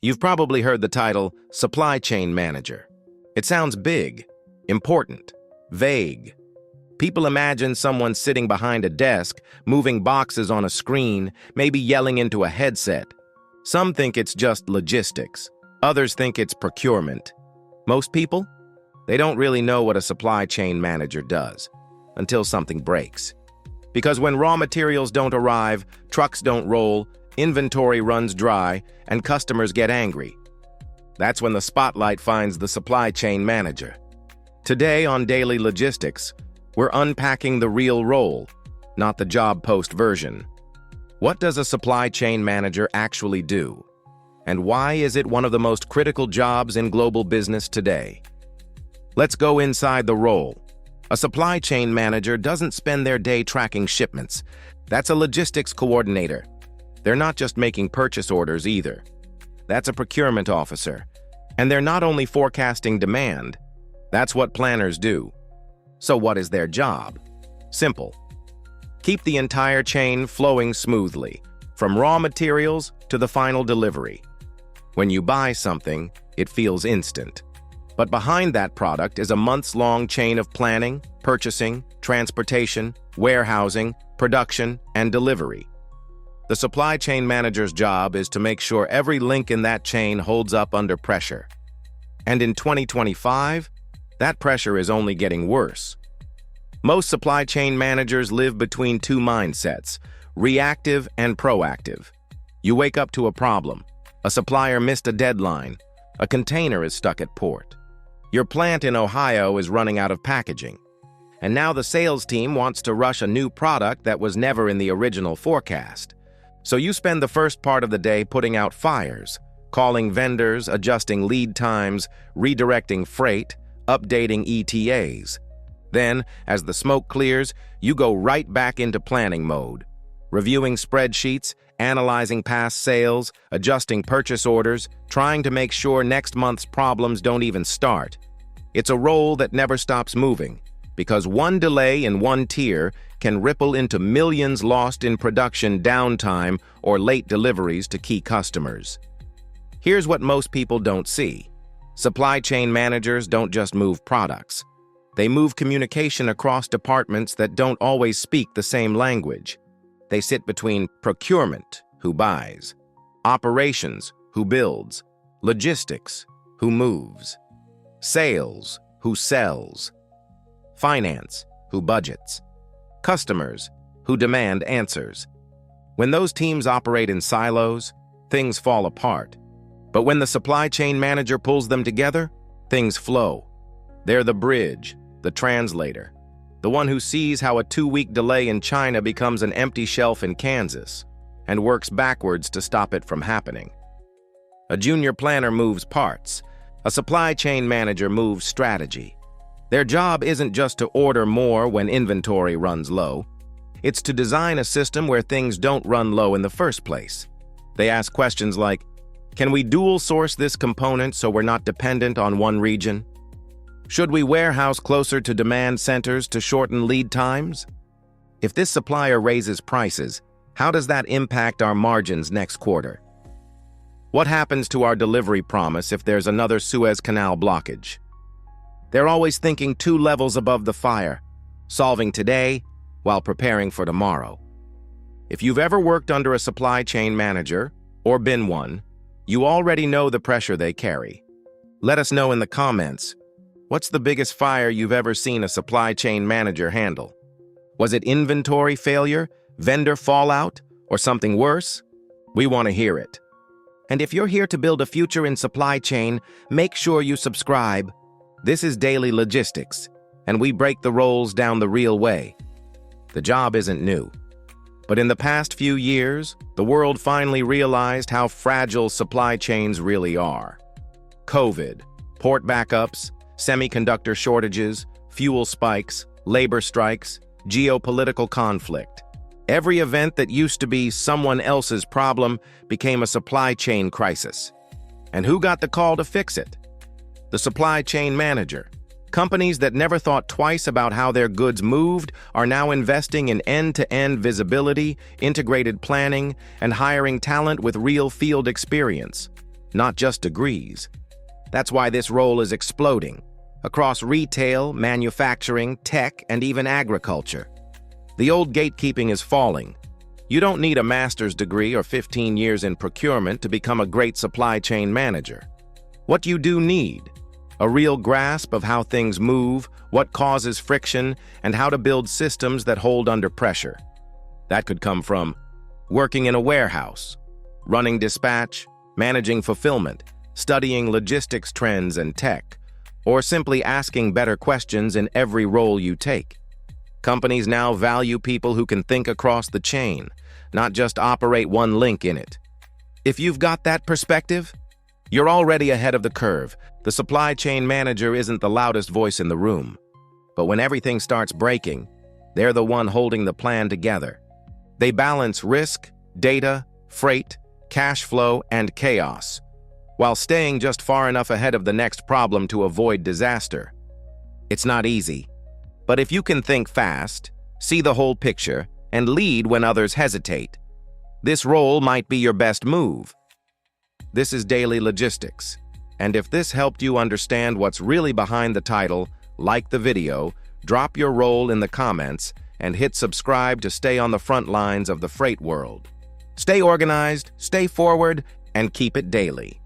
You've probably heard the title Supply Chain Manager. It sounds big, important, vague. People imagine someone sitting behind a desk, moving boxes on a screen, maybe yelling into a headset. Some think it's just logistics. Others think it's procurement. Most people? They don't really know what a supply chain manager does until something breaks. Because when raw materials don't arrive, trucks don't roll, inventory runs dry, and customers get angry. That's when the spotlight finds the supply chain manager. Today on Daily Logistics, we're unpacking the real role, not the job post version. What does a supply chain manager actually do? And why is it one of the most critical jobs in global business today? Let's go inside the role. A supply chain manager doesn't spend their day tracking shipments. That's a logistics coordinator. They're not just making purchase orders either. That's a procurement officer. And they're not only forecasting demand. That's what planners do. So what is their job? Simple. Keep the entire chain flowing smoothly, from raw materials to the final delivery. When you buy something, it feels instant. But behind that product is a months-long chain of planning, purchasing, transportation, warehousing, production, and delivery. The supply chain manager's job is to make sure every link in that chain holds up under pressure. And in 2025, that pressure is only getting worse. Most supply chain managers live between two mindsets, reactive and proactive. You wake up to a problem. A supplier missed a deadline. A container is stuck at port. Your plant in Ohio is running out of packaging. And now the sales team wants to rush a new product that was never in the original forecast. So you spend the first part of the day putting out fires, calling vendors, adjusting lead times, redirecting freight, updating ETAs. Then, as the smoke clears, you go right back into planning mode, reviewing spreadsheets, analyzing past sales, adjusting purchase orders, trying to make sure next month's problems don't even start. It's a role that never stops moving, because one delay in one tier can ripple into millions lost in production downtime or late deliveries to key customers. Here's what most people don't see. Supply chain managers don't just move products. They move communication across departments that don't always speak the same language. They sit between procurement, who buys, operations, who builds, logistics, who moves, sales, who sells, finance, who budgets, customers, who demand answers. When those teams operate in silos, things fall apart. But when the supply chain manager pulls them together, things flow. They're the bridge, the translator, the one who sees how a 2-week delay in China becomes an empty shelf in Kansas and works backwards to stop it from happening. A junior planner moves parts. A supply chain manager moves strategy. Their job isn't just to order more when inventory runs low. It's to design a system where things don't run low in the first place. They ask questions like, can we dual source this component so we're not dependent on one region? Should we warehouse closer to demand centers to shorten lead times? If this supplier raises prices, how does that impact our margins next quarter? What happens to our delivery promise if there's another Suez Canal blockage? They're always thinking 2 levels above the fire, solving today while preparing for tomorrow. If you've ever worked under a supply chain manager, or been one, you already know the pressure they carry. Let us know in the comments. What's the biggest fire you've ever seen a supply chain manager handle? Was it inventory failure, vendor fallout, or something worse? We want to hear it. And if you're here to build a future in supply chain, make sure you subscribe. This is Daily Logistics, and we break the roles down the real way. The job isn't new. But in the past few years, the world finally realized how fragile supply chains really are. COVID, port backups, semiconductor shortages, fuel spikes, labor strikes, geopolitical conflict. Every event that used to be someone else's problem became a supply chain crisis. And who got the call to fix it? The supply chain manager. Companies that never thought twice about how their goods moved are now investing in end-to-end visibility, integrated planning, and hiring talent with real field experience. not just degrees. That's why this role is exploding across retail, manufacturing, tech, and even agriculture. The old gatekeeping is falling. You don't need a master's degree or 15 years in procurement to become a great supply chain manager. What you do need: a real grasp of how things move, what causes friction, and how to build systems that hold under pressure. That could come from working in a warehouse, running dispatch, managing fulfillment, studying logistics trends and tech, or simply asking better questions in every role you take. Companies now value people who can think across the chain, not just operate one link in it. If you've got that perspective, you're already ahead of the curve. The supply chain manager isn't the loudest voice in the room, but when everything starts breaking, they're the one holding the plan together. They balance risk, data, freight, cash flow, and chaos, while staying just far enough ahead of the next problem to avoid disaster. It's not easy, but if you can think fast, see the whole picture, and lead when others hesitate, this role might be your best move. This is Daily Logistics, and if this helped you understand what's really behind the title, like the video, drop your role in the comments, and hit subscribe to stay on the front lines of the freight world. Stay organized, stay forward, and keep it daily.